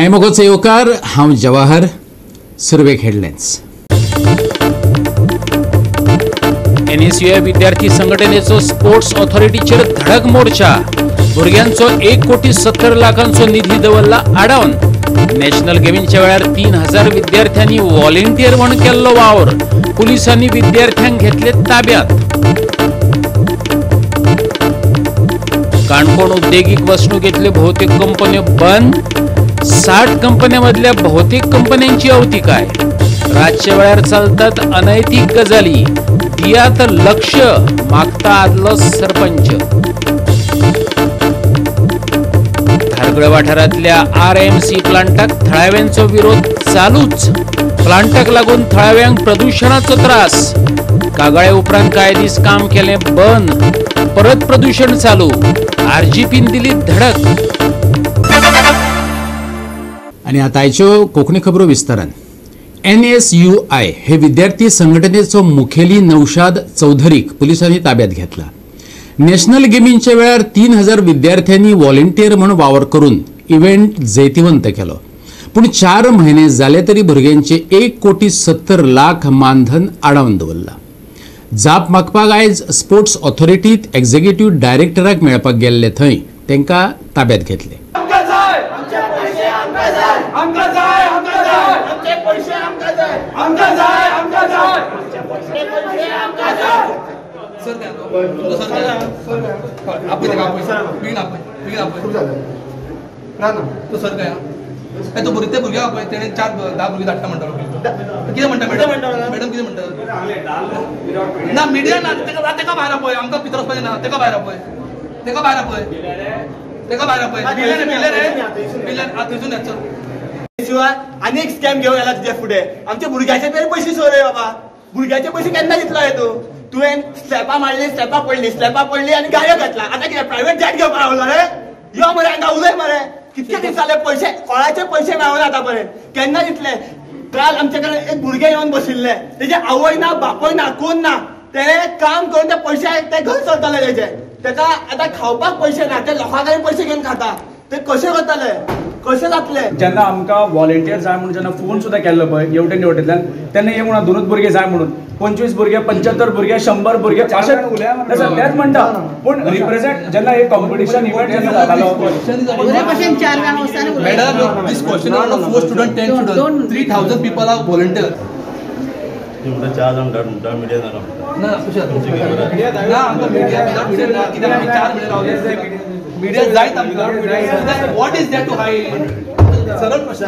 मायमोगोचे येवकार हांव जवाहर. सुरवेक हेडलायन्स. NSUI विद्यार्थी संघटनेचो स्पोर्ट्स ऑथॉरिटीचेर धडक मोर्चा. भुरग्यांचो 1,70,00,000 निधी दवरला आडावन. नॅशनल गेमींच्या वेळार 3,000 विद्यार्थ्यांनी व्हॉलंटियर म्हणून केल्लो वावर. पुलिसांनी विद्यार्थ्यांक घेतले ताब्यात. काणकोण उद्देगीक वसणुकेतल्यो भौतिक कंपन्यो बंद. 60 कंपन्यांमधल्या भौतिक कंपन्यांची अवतिकाय. रातच्या वेळार चलतात अनैतिक गजाली. दियात लक्ष मागता आदलो सरपंच. धारगळ वाठारांतल्या RMC प्लांटाक थळाव्यांचो विरोध चालूच. प्लांटाक लागून थळाव्यांक प्रदूषणाचो त्रास. कागाळे उपरांत कांय दीस काम केलें बंद. परत प्रदूषण चालू. RGPन दिली धडक. आणि आतांच्यो कोंकणी खबरो विस्तारान. NSUI हे विद्यार्थी संघटनेचो मुखेली नौशाद चौधरीक पुलिसांनी ताब्यात घेतला. नॅशनल गेमींच्या वेळार 3,000 विद्यार्थ्यांनी व्हॉलंटियर म्हणून वावर करून इव्हेंट जैतिवंत केलो. पूण 4 म्हयने जाले तरी भुरग्यांचे 1,70,00,000 मानधन आडावन दवरला. जाप मागपाक आयज स्पोर्ट्स ऑथॉरिटीत एक्झिक्युटिव्ह डायरेक्टराक मेळपाक गेल्ले थंय तांकां ताब्यात घेतले. तो भुरगे भुरग्या पळय तेणे 4-10 भुरगे धाडटा म्हणटालो. कितें म्हणटा मॅडम कितें म्हणटा ना मिडिया ना तेका भायर पळय आमकां भितर वचपाचें ना. तेका भायर पळय तेका भायर पळय तेका भायर पळय बिले थंयसून येचो. शिवाय अनेक स्कॅम घेऊन आला तुझ्या पुढे. आमच्या भुरग्याचे तरी पैसे सोरे बाबा. भुरग्याचे पैसे केन्ना दितलो हे तू? तुवें स्लॅपा मारली स्लॅपा पडली आणि गायो घातला. आता कितें प्रायव्हेट जॅट घेवपाक रावलो रे? यो मरे हांगा उलय मरे. कितके दीस जाले पैसे कोणाचे पैसे मेळना आतापर्यंत. केन्ना दितले? काल आमचे कडेन एक भुरगे येवन बशिल्ले. तेजे आवय ना बापूय ना कोण ना. तेणे काम करून ते पैसे ते घर चलताले तेजे. तेका आता खावपाक पैसे ना. ते लोकां कडेन पैसे घेवन खाता. ते कशे करताले कशे जातले? जेन्ना आमकां व्हॉलंटियर जाय म्हणून जेन्ना फोन सुद्दां केल्लो पळय हेवटेंतल्यान तेन्ना हे म्हणून 2 भुरगे जाय म्हणून 25 भुरगे 75 भुरगे 100 भुरगे अशें तेच म्हणटा. पूण रिप्रेझेंट जेन्ना हे कॉम्पिटिशन इव्हेंट जेन्ना जातालो madam this question on 4 student 10 student 3,000 people are volunteer. तुमचा 4 जण मीडिया जाणार ना मीडिया ना आमकां मीडिया कित्याक आमी 4 महिने रावले. मीडिया जायत आमकां. What is there to hide? सरळ प्रश्न.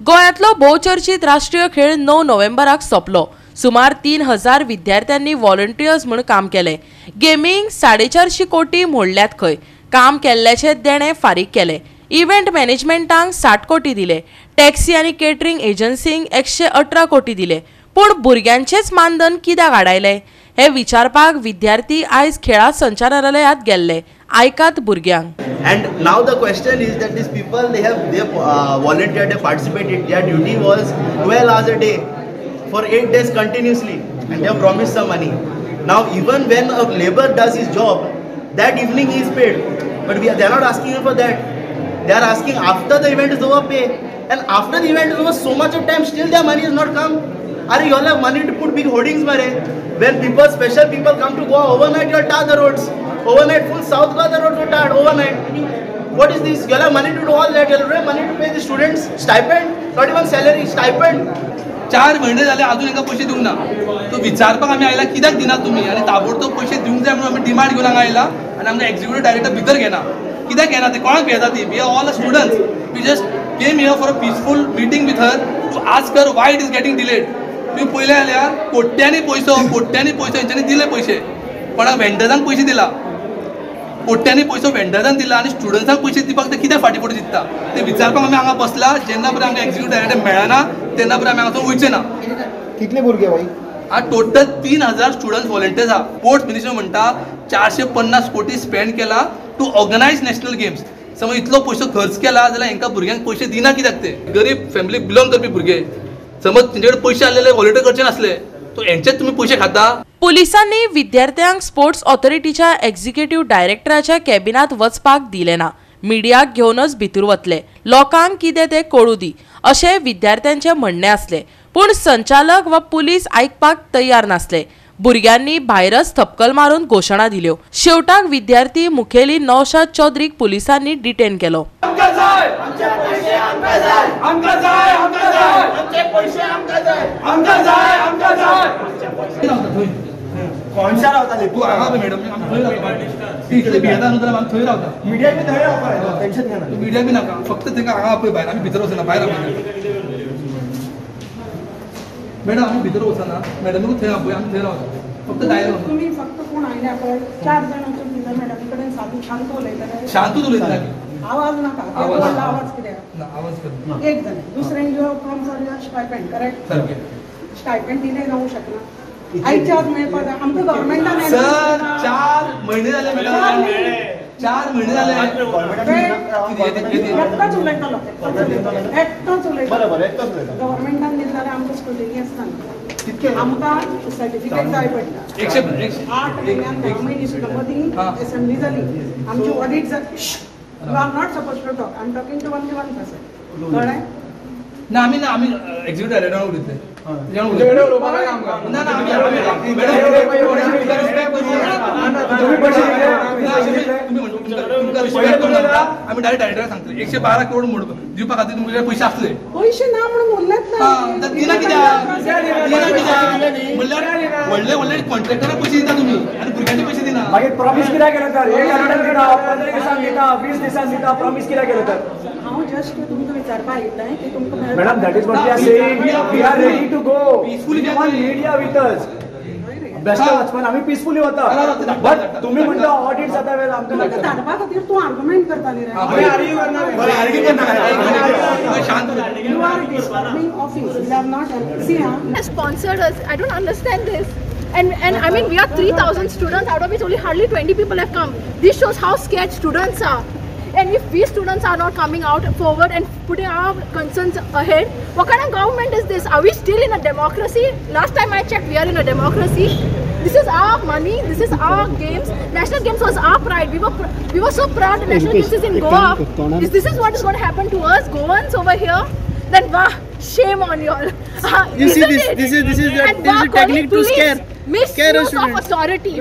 गोंयांतलो भोवचर्चीत राष्ट्रीय खेळ 9 नोव्हेंबराक सोंपलो. सुमार 3,000 विद्यार्थ्यांनी व्हॉलंटियर्स म्हणून काम केले. गेमींग 450 कोटी मोडल्यात खंय. काम केल्ल्याचे देणे फारीक केले. इव्हेंट मॅनेजमेंटांक 60 कोटी दिले. टॅक्सी आनी केटरिंग एजन्सींक 118 कोटी दिले. पूण भुरग्यांचेच मानधन कित्याक आडायले हे विचारपाक विद्यार्थी आयज खेळा संचालनालयात गेल्ले. आयकात भुरग्यांक. And now the question is that these people they volunteered, they participated. Their duty was 12 hours a day for 8 days continuously, and they have promised some money. Now even when a labor does his job, that evening he is paid, but they are not asking him for that. They are asking after the event is over pay, and after the event is over so much of time still their money has not come. Are you all have money to put big hoardings mare? When people, special people come to go overnight, you'll tar the roads. Overnight, full South Goa roads were tarred overnight. What is this? You'll have money to do all that. You'll have money to pay the students stipend, not even salary, stipend. 4 महिने झाले अजून एका पैसे दिवंक ना. तो विचारपाक आमी आयला कित्याक दिना तुमी आनी ताबडतोब पैसे दिवंक जाय म्हणून आमी डिमांड घेवन हांगा आयला आनी आमकां एक्झिक्युटिव्ह डायरेक्टर भितर घेना. कित्याक घेना ते कोणाक भेटा ती? We are all students. We just came here for a peaceful meeting with her to ask her why it is getting delayed. तुम्ही पयले जाल्यार कोट्यांनी पैसो हेंच्यांनी दिले पैसे. कोणाक वेंडरांक पैसे दिला. कोट्यांनी पैसो वेंडरांक दिला आनी स्टुडंट्सांक पैसे दिवपाक ते कित्याक फाटीं फुडें दिता ते विचारपाक आमी हांगा बसला. जेन्ना परेन आमकां एक्झिक्युटिव्ह डायरेक्टर मेळना तेन्ना परेन आमी हांगासून वयचे ना. कितले भुरगे भाई? टोटल 3,000 स्टुडंट्स व्हॉलंटियर्स आहा. स्पोर्ट्स मिनिस्टर म्हणटा 450 कोटी स्पेंड केला टू ऑर्गनायज नॅशनल गेम्स. समज इतलो पैसो खर्च केला जाल्यार हांकां भुरग्यांक पैसे दिना कित्याक? ते गरीब फॅमिलीक बिलोंग करपी भुरगे समज तेंच्याकडे पैसे आलेले व्हॉलंटियर करचे नासले तो यांचेच तुम्ही पैसे खाता. पुलिसांनी विद्यार्थ्यांक स्पोर्ट्स ऑथॉरिटीच्या एक्झिक्युटिव्ह डायरेक्टराच्या कॅबिनात वचपाक दिले ना. मिडियाक घेऊनच भितर वतले. लोकांक कितें ते कळू दी अशें विद्यार्थ्यांचे म्हणणे असले. पूण संचालक वा पुलीस आयकपाक तयार नासले. भुरग्यांनी भायरच थपकल मारून घोषणा दिल्यो. शेवटाक विद्यार्थी मुखेली नौशाद चौधरीक पुलिसांनी डिटेन केलो. कोणशा रावताले तू हांगा पळय मॅडम ती इकडे भियेता न्हू जाल्यार थंय रावता. मिडिया बी थंय रावपा टेन्शन घेना. तू मिडिया बी नाका फक्त तेंका हांगा पळय भायर आमी भितर वचना भायर मॅडम आमी भितर वचना मॅडम थंय पळय आमी थंय रावता फक्त डायरेक्ट वचना. तुम्ही फक्त कोण आयल्या पळय 4 जण तुमच्या मॅडम कडेन साधू शांत उलयताले. शांतूच उलयता आवाज नाका आवाज कित्याक ना आवाज कर एक जण दुसऱ्यांक जो फ्रॉम सर स्टायपेंड करेक्ट सारकें स्टायपेंड दिले जावं शकना. आयच्या आज मेळपाक जाय आमकां गव्हर्मेंटान सर 4 महिने जाले मॅडम 4 महिने जाले एकटाच उलयतालो एकटाच उलयता गव्हर्मेंटान दिले जाल्यार आमकां स्क्रुटिनी आसता. आमकां सर्टिफिकेट जाय पडटा. 8 म्हयन्यान 10 म्हयने मदीं असेंब्ली जाली आमची ऑडिट जाली. You are not suppose to talk I am talking to only one person. कळ्ळें ना आमी एक्झिक्युटिव्ह डायरेक्टर उलयतले आमी डायरेक्ट डायरेक्टर सांगतले 112 करोड मोड दिवपा खातीर तुमचे पैसे आसले. पैसे ना म्हणून उरलेच ना. दिना कित्याक म्हणल्यार व्हडले व्हडले कॉन्ट्रॅक्टरांक पैसे दिता तुमी आनी भुरग्यांचे पैसे दिना. मागीर प्रॉमिस कित्याक केलो तर 1 आठवड्यान दिता 15 दिसांक दिता 20 दिसांक दिता प्रॉमिस कित्याक केलो तर. हांव जस्ट तुमकां विचारपाक आयिल्लें की तुमकां madam that is what we are saying we are ready to go peacefully media with us. Best वचपान आमी पीसफुली वता बट तुमी म्हणटा ऑडिट जाता वेळेला आमकां तुमकां धाडपा खातीर तूं आर्ग्युमेंट करताली रे. You are disturbing office. You are not. See, sponsored us. I don't understand this. And I mean, we are 3,000 students, out of which only hardly 20 people have come. This shows how scared students are. And if we students are not coming out forward and putting our concerns ahead, what kind of government is this? Are we still in a democracy? Last time I checked, we are in a democracy. This is our money. This is our games. National Games was our pride. We were so proud. The National Games is in Goa. If this is what is going to happen to us, Goans over here, then wow, shame on you all. You see this is a technique to scare misuse of authority.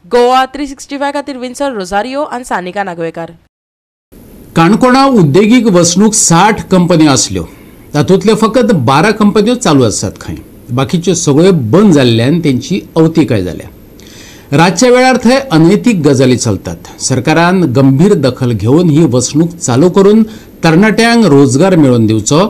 Goa 365 खातीर विन्सर रोझारियो आनी सानिका नागवेकर. काणकोणा उद्देगीक वसणूक 60 कंपन्यो आसल्यो तातूंतल्यो फकत 12 कंपन्यो चालू आसात खंय बाकीच्यो सगळ्यो बंद जाल्ल्यान तेंची अवतिकाय जाल्या. रातच्या वेळार थंय अनैतीक गजाली चलतात. सरकारान गंभीर दखल घेवन ही वसणूक चालू करून तरणाट्यांक रोजगार मेळोवन दिवचो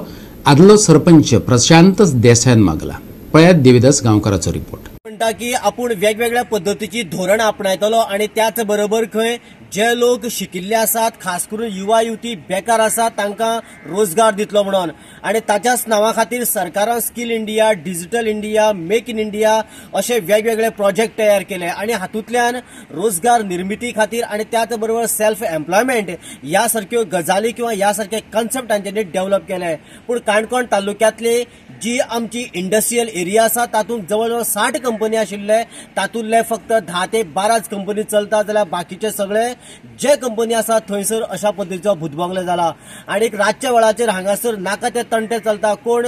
आदलो सरपंच प्रशांत देसायान मागला. पळयात देविदास गांवकाराचो रिपोर्ट. म्हणटा की आपूण वेगवेगळ्या पद्धतीची धोरण आपणायतलो आणि त्याच बरोबर खंय जे लोक शिकिल्ले आसात खास करून युवा युवती बेकार आसात तांकां रोजगार दितलो म्हणून आणि ताच्याच नांवा खातीर सरकारान skill India digital India make in India असे वेगवेगळे प्रोजेक्ट तयार केले आणि हातूंतल्यान रोजगार निर्मिती खातीर आणि त्याच बरोबर सेल्फ एम्प्लॉयमेंट ह्या सारक्यो गजाली किंवा ह्या सारखे कन्सेप्ट तांच्यांनी डेव्हलप केले. पूण काणकोण तालुक्यांतले जी आमची इंडस्ट्रियल एरिया आसा तातूंत जवळ 60 कंपनी आशिल्ले तातूंतले फक्त 10 ते 12 कंपनी चलतात जाल्यार बाकीचे सगळे जे कंपनी आसा थंयसर अशा पद्धतीचो भुतबंगले जाला. आणि रातच्या वेळाचेर हांगासर नाका ते तंटे चलता. कोण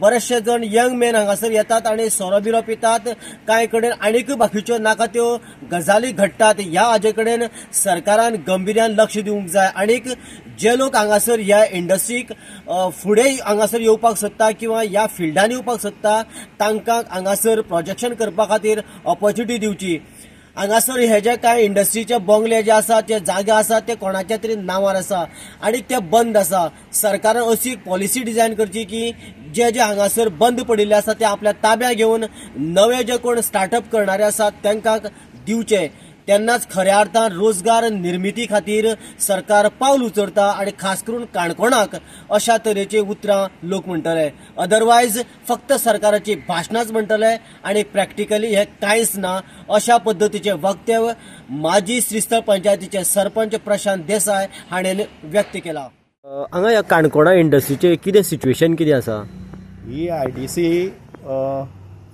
बरेचशे जण यंग मेन हांगासर येतात आणि सोरो बिरो पितात. कांय कडेन आनीक बाकीच्यो नाका त्यो गजाली घडटात. ह्या हाजे कडेन सरकारान गंभीर्यान लक्ष दिवंक जाय. आनीक जे लोक हांगासर ह्या इंडस्ट्रीक फुडें हांगासर येवपाक सोदता किंवा ह्या फिल्डान येवपाक सोदता तांकां हांगासर प्रोजेक्शन करपा खातीर ऑपॉर्च्युनिटी दिवची. हांगासर हे जे कांय इंडस्ट्रीचे बंगले जे आसा ते जागे आसा ते कोणाच्या तरी नांवार आसा आनी ते बंद आसा. सरकारान अशी पॉलिसी डिझायन करची की जे हांगासर बंद पडिल्ले आसा ते आपल्या ताब्यात घेवन नवे जे कोण स्टार्टअप करणारे आसात तांकां दिवचे. तेन्नाच खऱ्या अर्थान रोजगार निर्मिती खातीर सरकार पावल उचलता आनी खास करून काणकोणाक अशा तरेची उतरां लोक म्हणटले. अदरवायज फक्त सरकाराची भाशणांच म्हणटले आनी प्रॅक्टिकली हे कांयच ना अशा पद्दतीचे वक्तव्य माजी श्रीस्थळ पंचायतीचे सरपंच प्रशांत देसाय हाणें व्यक्त केला. हांगा ह्या काणकोणा इंडस्ट्रीचे कितें सिच्युएशन कितें आसा? ही IDC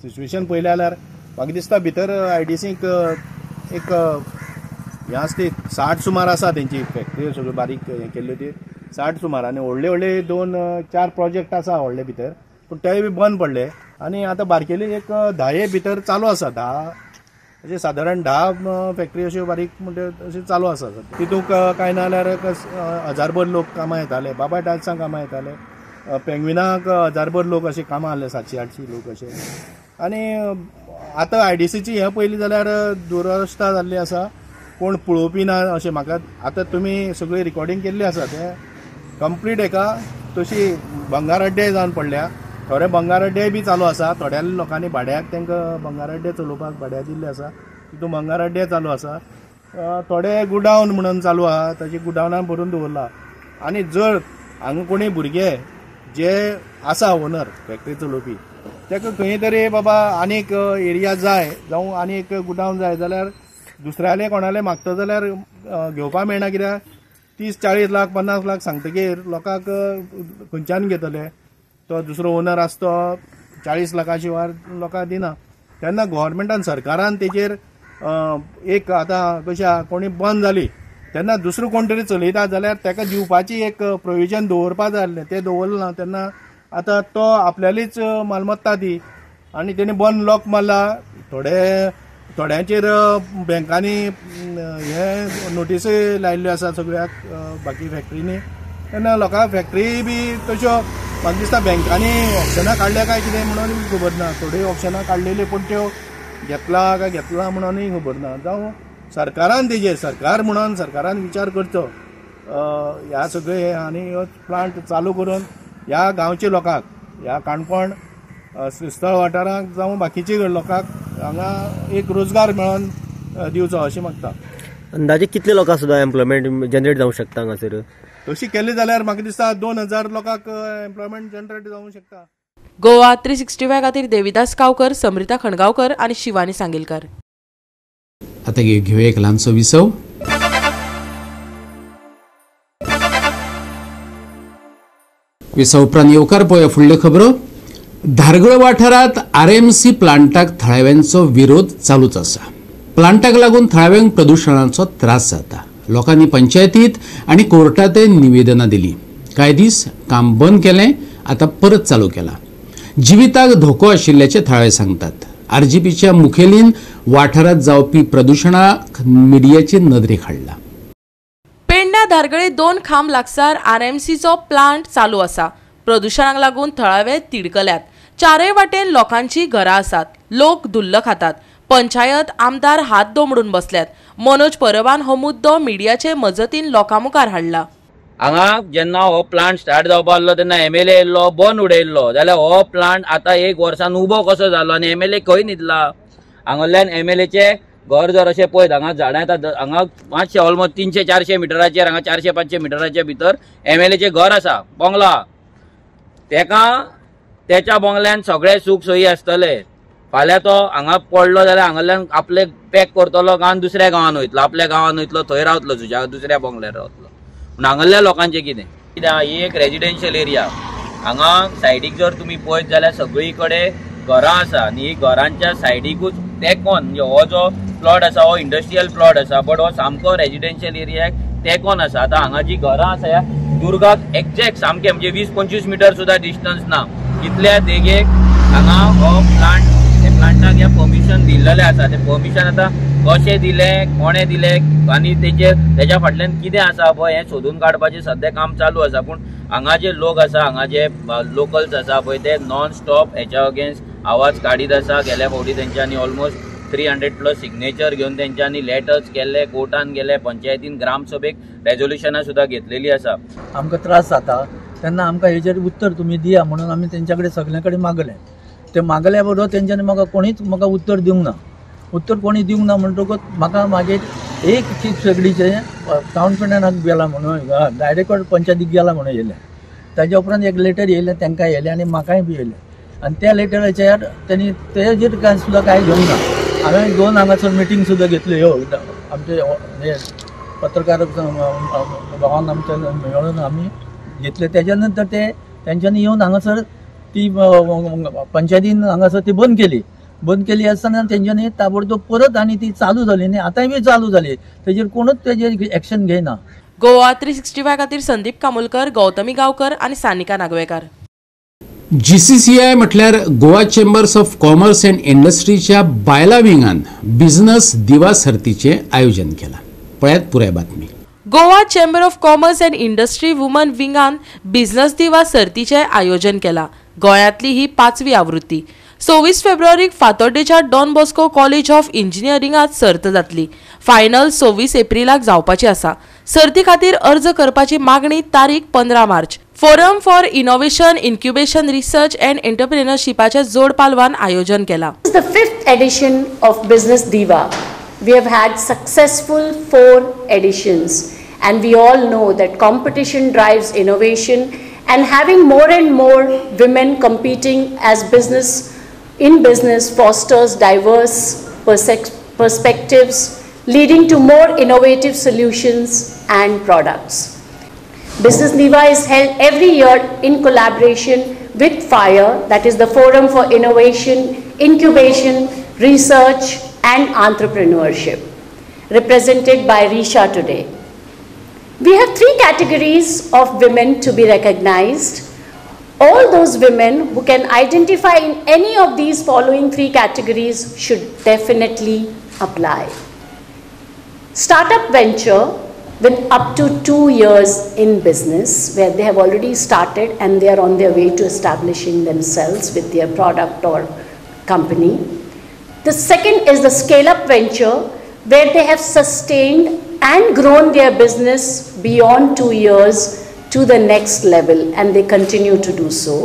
सिच्युएशन पळयलें जाल्यार म्हाका दिसता भितर IDCक एक हे आसता 60 सुमार आसा तेंची फॅक्टरी सगळ्यो बारीक हे केल्ल्यो ती 60 सुमार आनी व्हडले 2-4 प्रोजेक्ट आसा व्हडले भितर पूण तेय बी बंद पडले आनी आतां बारकेली एक 10 भितर चालू आसा 10 अशें सादारण 10 फॅक्टरी अश्यो बारीक म्हणटा अशें चालू आसा. तितूंक कांय ना जाल्यार 1000भर लोक कामां येताले, बाबा टायल्सांक कामां येताले, पेंग्विनाक 1000भर लोक अशे कामां आहले 700-800 लोक अशे. आनी आतां IDCची हें पयलीं जाल्यार दुरवस्था जाल्ली आसा, कोण पळोवपी ना अशें म्हाका. आतां तुमी सगळी रिकॉर्डिंग केल्ली आसा तें कंप्लीट एका तशी भंगार अड्डे जावन पडल्या. थोडे भंगार अड्डे बी चालू आसा, थोड्या लोकांनी भाड्याक तांकां भंगार अड्डे चलोवपाक भाड्या दिल्ले आसा, तितून भंगार अड्डे चालू आसा. थोडे गुडावन म्हणून चालू आहा, ताची गुडावनां भरून दवरला. आनी जर हांगा कोणी भुरगे जे आसा ओनर फॅक्टरी चलोवपी ताका खंय तरी बाबा आनीक एरिया जाय जावं आनीक गुडावन जाय जाल्यार दुसऱ्याले कोणाले मागता जाल्यार घेवपा मेळना. कित्याक 30-40 लाख 50 लाख सांगतकीर लोकांक खंयच्यान घेतले. तो दुसरो ओनर आसा तो 40 लाखा शिवाय लोकांक दिना. तेन्ना गव्हर्मेंटान सरकारान तेजेर एक आतां कशें कोणी बंद जाली तेन्ना दुसरो कोण तरी चलयता जाल्यार ताका दिवपाची एक प्रोविजन दवरपा जाय आसलें. तें दवरलें ना. तेन्ना आतां तो आपल्यालीच मालमत्ता दी आनी तेणी बंद लॉक मारला. थोड्यांचेर बँकांनी हे नोटीसय लायिल्ल्यो आसा सगळ्याक बाकी फॅक्टरीनी. तेन्ना लोकांक फॅक्टरी बी तश्यो म्हाका दिसता बँकांनी ऑप्शनां काडल्या काय कितें म्हणून खबर ना. थोड्यो ऑप्शनां काडलेल्यो पूण त्यो घेतला काय घेतला म्हणूनय खबर ना. जावं सरकारान तेजेर सरकार म्हणून सरकारान विचार करचो ह्या सगळे आनी हो प्लांट चालू करून ह्या गांवच्या लोकांक ह्या काणकोण श्रीस्थळ वाठाराक जावं बाकीच्या लोकांक हांगा एक रोजगार मेळोन दिवचो अशें मागता. अंदाजे कितले लोकांक सुद्दां एम्प्लॉयमेंट जनरेट जावंक शकता हांगासर? तशी केली जाल्यार म्हाका दिसता 2000 लोकांक एम्प्लॉयमेंट जनरेट जावंक शकता. गोवा 365 खातीर देविदास गांवकर, समृता खणगांवकर आनी शिवानी सांगेलकार. आता घेऊया एक ल्हानसो विसव. विसव उपरांत येवकार पळय फुडल्यो खबरो. धारगळ वाठारांत RMC प्लांटाक थळाव्यांचो विरोध चालूच आसा. प्लांटाक लागून थळाव्यांक प्रदुशणाचो त्रास जाता. लोकांनी पंचायतीत आनी कोर्टातय निवेदनां दिली. कांय दीस काम बंद केलें, आतां परत चालू केलां. जिविताक धोको आशिल्ल्याचे थळावे सांगतात. RGPच्या मुखेलीन वाठारांत जावपी प्रदुशणाक मिडियाचे नदरेक हाडला. पेडण्या धारगळे 2 खांब लागसार RMCचो प्लांट चालू आसा. प्रदुशणाक लागून थळावे तिडकल्यात. चारय वाटेन लोकांची घरां आसात. लोक दुल्ल खातात. पंचायत आमदार हात दोमडून बसल्यात. मनोज परबान हो मुद्दो मिडियाचे मजतीन लोकां मुखार हाडला. हांगा जेन्ना हो प्लांट स्टार्ट जावपा लागलो तेन्ना MLA येयल्लो, बंद उडयल्लो. जाल्यार हो प्लांट आतां 1 वर्सान उबो कसो जालो आनी MLA खंय न्हिदला? हांगाल्यान MLAचे घर जर अशें पळयत हांगा झाडां येता. हांगा मातशे ऑलमोस्ट 300-400 मिटराचेर हांगा 400-500 मिटराच्या भितर MLAचे घर आसा, बंगला. तेच्या बंगल्यान सगळे सूख सोयी आसतले. फाल्यां तो हांगा पडलो जाल्यार हांगाल्यान आपले पॅक करतलो गांवान दुसऱ्या गांवान वयतलो, आपल्या गांवान वयतलो, थंय रावतलो, तुज्या दुसऱ्या बंगल्यार रावतलो. पूण हांगाल्या लोकांचें कितें? कित्याक ही एक रेजिडेन्शियल एरिया. हांगा सायडीक जर तुमी पळयत जाल्यार सगळी कडेन घरां आसा आनी ही घरांच्या सायडीकूच तेकोन म्हणजे हो जो प्लॉट आसा हो इंडस्ट्रियल प्लॉट आसा, बट हो सामको रेजिडेन्शियल एरियाक तेकोन आसा. आतां हांगा जी घरां आसा ह्या दुर्गाक एक्झॅक्ट सामकें म्हणजे 20-25 मिटर सुद्दां डिस्टन्स ना. इतल्या देगेक हांगा हो प्लांट प्लांटाक हे परमिशन दिल्लेले आसा. ते परमिशन आता कशें दिलें, कोणे दिलें आनी तेच्या फाटल्यान कितें आसा पळय हें सोदून काडपाचें सध्या काम चालू आसा. पूण हांगा जे लोक आसा, हांगा जे लोकल्स आसा पळय ते नॉन स्टॉप हेच्या अगेन्स्ट आवाज काडीत आसा. गेल्या फावटी तेंच्यांनी ऑलमोस्ट 300+ सिग्नेचर घेवन तेंच्यांनी लेटर्स केल्ले, कोर्टान गेले, पंचायतीन ग्रामसभेक रेजोल्युशनां सुद्दां घेतलेली आसा. आमकां त्रास जाता तेन्ना आमकां हेजेर उत्तर तुमी दिया म्हणून आमी तेंच्या कडेन सगळ्यां कडेन मागलें. ते मागल्या बरोबर तेंच्यांनी म्हाका कोणीच म्हाका उत्तर दिवंक ना. उत्तर कोणी दिवंक ना म्हणटकूच म्हाका मागीर एक चीफ सेक्रेटरीचे टावन प्लॅनाक गेला म्हणून डायरेक्ट पंचायतीक गेला म्हणून येयलें. ताज्या उपरांत एक लेटर येयलें, तांकां येयलें आनी म्हाकाय बी येयलें. आनी त्या लेटराचेर तेणी तेजेर कांय सुद्दां कांय घेवंक ना. हांवें 2 हांगासर मिटींग सुद्दां घेतल्यो ह्यो आमचे हे पत्रकार भवन आमचे मेळून आमी घेतले. तेज्या नंतर ते तेंच्यांनी येवन हांगासर ती पंचायतीन हांगासर ती बंद केली आसतना तेंच्यांनी ताबडतोब परत आनी ती चालू जाली न्ही, आतांय बी चालू जाली. तेजेर कोणूच तेजेर एक्शन घेयना. गोवा 365 खातीर संदीप कामुलकर, गौतमी गांवकर आनी सानिका नागवेकर. GCCI म्हटल्यार Goa chambers of commerce and इंडस्ट्रीच्या बायला विंगान बिझनेस दिवा सर्तीचे आयोजन केला. पळयात पुराय बातमी. Goa chamber of commerce and industry woman विंगान बिझनेस दिवा सर्तीचे आयोजन केला. गोंयांतली ही 5वी आवृत्ती. 26 फेब्रुवारीक फातोर्डेच्या डॉन बॉस्को कॉलेज ऑफ इंजिनियरिंगात सर्त जातली. फायनल 26 एप्रिलाक जावपाची आसा. सर्ती खातीर अर्ज करपाची मागणी तारीख 15 मार्च. Forum for innovation, incubation, research and एंटरप्रेन्योरशिपाचे जोड पालवान आयोजन केला. The 5th edition of Business Diva. We have had successful 4 editions, and we all know that competition drives innovation, and having more and more women competing as business fosters diverse perspectives, leading to more innovative solutions and products. Business Diva is held every year in collaboration with FIRE, that is the Forum for Innovation, Incubation, Research and Entrepreneurship, represented by Risha today. We have 3 categories of women to be recognized. All those women who can identify in any of these following 3 categories should definitely apply. Startup venture with up to 2 years in business, where they have already started and they are on their way to establishing themselves with their product or company. The second is the scale-up venture, where they have sustained and grown their business beyond 2 years to the next level, and they continue to do so.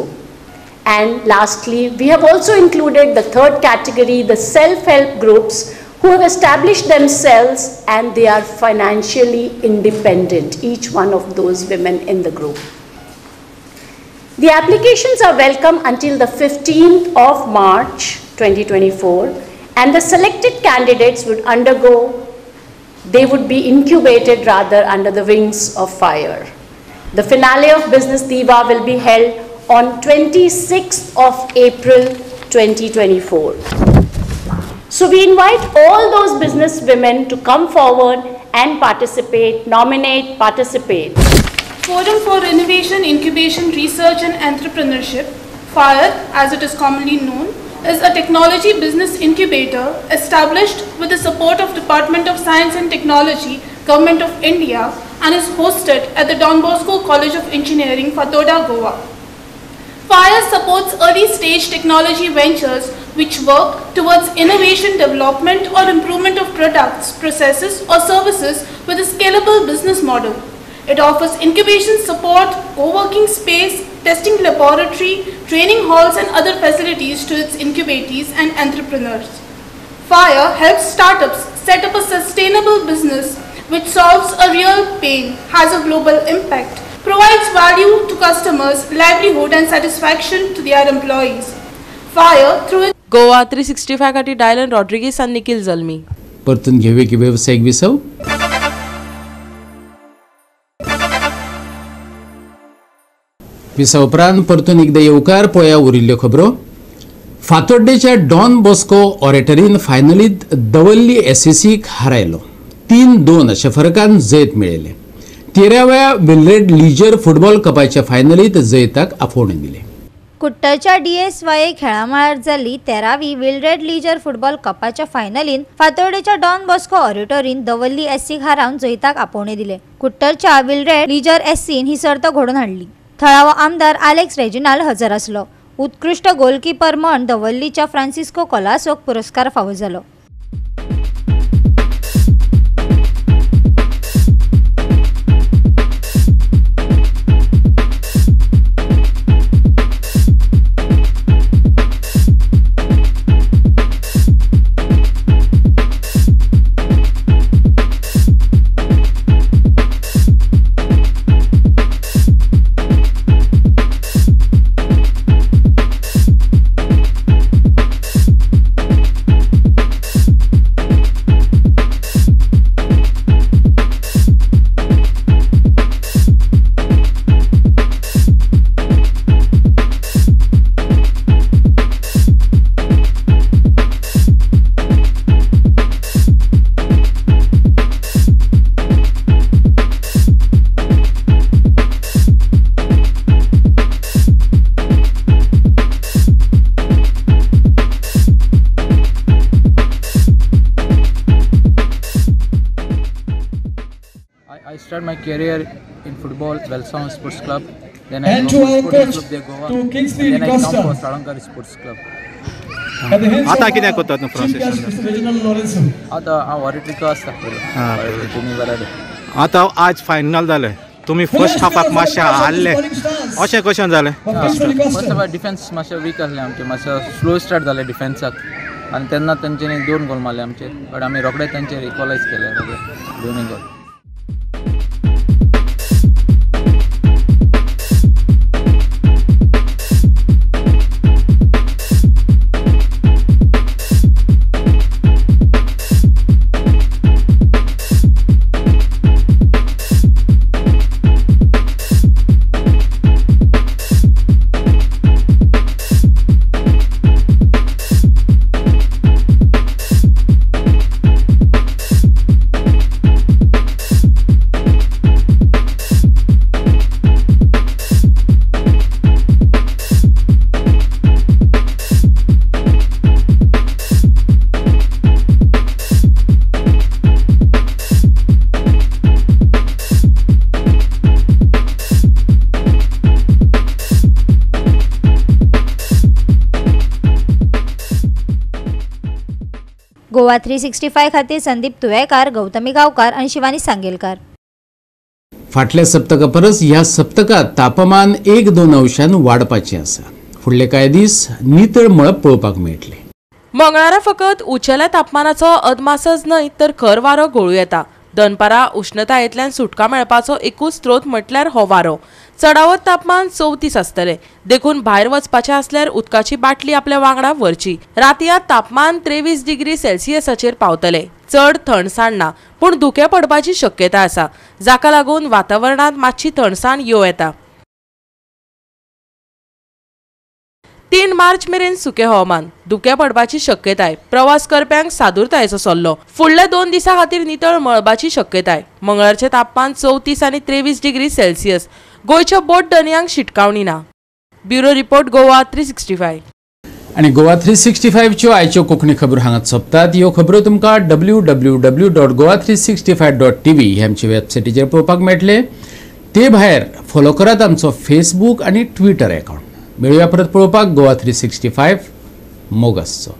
And lastly, we have also included the 3rd category, the self-help groups, who have established themselves and they are financially independent, each one of those women in the group. The applications are welcome until the 15th of March 2024, and the selected candidates would be incubated rather under the wings of FIRE. The finale of Business Diva will be held on 26th of April 2024. So we invite all those business women to come forward and participate, nominate, participate. Forum for Innovation, Incubation, Research and Entrepreneurship, FIRE as it is commonly known, is a technology business incubator established with the support of Department of Science and Technology, Government of India, and is hosted at the Don Bosco College of Engineering, Fatorda, Goa. FIRE supports early stage technology ventures which work towards innovation development or improvement of products, processes or services with a scalable business model. It offers incubation support, co-working space, testing laboratory, training halls and other facilities to its incubatees and entrepreneurs. FIRE helps startups set up a sustainable business which solves a real pain, has a global impact, provides value to customers, livelihood and satisfaction to their employees. FIRE through its Goa 365 खातीर Dylan Rodrigues आनी निखिल जल्मी. परतून घेऊया की व्यावसायिक विसव. विसव उपरांत परतून एकदा येवकार पळया उरिल्ल्यो खबरो. फातोर्डेच्या डॉन बॉस्को ऑरेटरीन फायनलीत दवल्ली SSCक हारयलो. 3-2 अशा फरकान जैत मेळयले. 13व्या विल्लेड लिजर फुटबॉल कपाच्या फायनलीत जैताक आफोवणें दिले. कुट्टरच्या DSYA खेळामळार जाल्ली 13वी विल्ड्रेड लीजर फुटबॉल कपाच्या फायनलीन फातोर्डेच्या डॉन बॉस्को ऑडिटोरीन दवल्ली SCक हारावन जैताक आपोवणे दिले. कुट्टरच्या विल्ड्रेड लीजर SCन ही सर्त घडोवन हाडली. थळावो आमदार आलेक्स रेजिनाल्ड हजर आसलो. उत्कृष्ट गोलकीपर म्हण दवल्लीच्या फ्रांसिस्को कोलासोक पुरस्कार फावो जालो. I started my career in football, Belsound Sports Club. Then I moved to Sporting Club de Goa. Then I come for Salankar Sports Club. आता कितें करतात न्हू प्रोसेस? आता हांव ऑरिट्रिको आसता तुमी बरें. आता आज फायनल जालें. तुमी फर्स्ट हाफाक मातशें हारले. अशें कशें जालें? फर्स्ट हाफ डिफेन्स मातशें वीक आसलें आमचें. मातशें स्लो स्टार्ट जालें डिफेन्साक आनी तेन्ना तेंच्यांनी 2 गोल मारले आमचे. बट आमी रोखडेच तेंचेर इक्वलायज केले दोनूय गोल. गोवा 365 खातीर संदीप तुवेकार, गौतमी गांवकार आणि शिवानी सांगेलकार. फाटल्या सप्तका परस ह्या सप्तकात तापमान 1-2 अंशान वाडपाचें आसा. फुडले कांय दीस नितळ मळब पळोवपाक मेळटले. मंगळारा फकत उंचेल्या तापमानाचो अदमासच न्हय तर खर वारो घोळू येता. दनपारां उश्णतायेंतल्यान सुटका मेळपाचो एकूच स्त्रोत म्हटल्यार हो वारो. चडावत तापमान 34 आसतलें. देखून भायर वचपाचें आसल्यार उदकाची बाटली आपल्या वांगडा व्हरची. रातयां तापमान 23 डिग्री सेल्सियसाचेर पावतले. चड थंडसाण ना पूण धुकें पडपाची शक्यताय आसा, जाका लागून वातावरणांत मातशी थंडसाण येवं येता. 3 मार्च मेरेन सुके हवामान, धुकें पडपाची शक्यताय. प्रवास करप्यांक सादूरतायेचो सल्लो. फुडल्या 2 दिसां खातीर नितळ मळबाची शक्यताय. मंगळारचें तापमान 34 आनी 23 डिग्री सेल्सियस. गोंयच्या बोट दर्यांक शिटकावणी ना. Bureau report Goa 365. आणि गोवा 365 च्यो आयच्यो कोंकणी खबरो हांगाच सोंपतात. ह्यो खबरो तुमकां www.goa365.tv हे आमचे वेबसायटीचेर पळोवपाक मेळटले. ते भायर फॉलो करात आमचो फेसबूक आनी ट्विटर अकाउंट. मेळुया परत पळोवपाक गोवा 365 मोग आसचो.